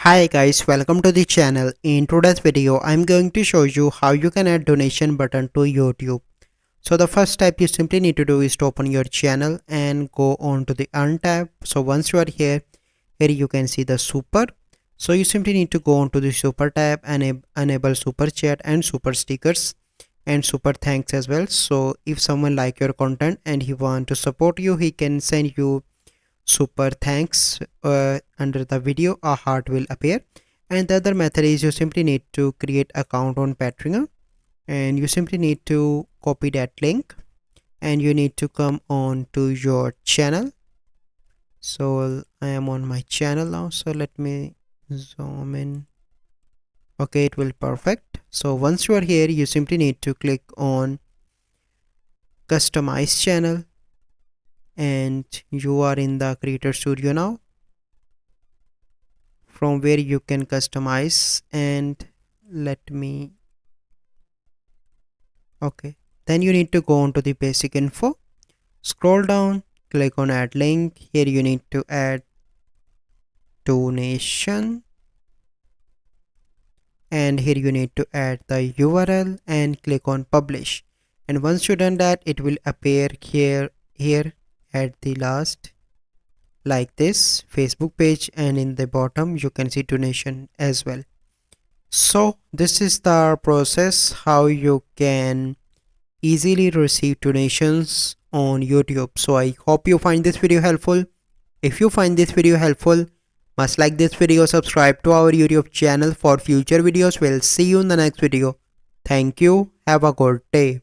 Hi guys, welcome to the channel. In today's video, I'm going to show you how you can add donation button to YouTube. So the first step you simply need to do is to open your channel and go on to the Earn tab. So once you are here you can see the Super. So you simply need to go on to the Super tab and enable Super Chat and Super Stickers and Super Thanks as well. So if someone like your content and he want to support you, he can send you super thanks. Under the video a heart will appear, and the other method is you simply need to create account on Patreon, and you simply need to copy that link and you need to come on to your channel. So I am on my channel now, so let me zoom in. Okay, it will perfect. So once you are here, you simply need to click on customize channel, and you are in the creator studio now, from where you can customize. And let me okay, then you need to go on to the basic info, scroll down, click on add link. Here you need to add donation, and here you need to add the URL and click on publish. And once you done that, it will appear here at the last like this Facebook page, and in the bottom you can see donation as well. So this is the process how you can easily receive donations on YouTube. So I hope you find this video helpful. If you find this video helpful, must like this video, subscribe to our YouTube channel for future videos. We'll see you in the next video. Thank you. Have a good day.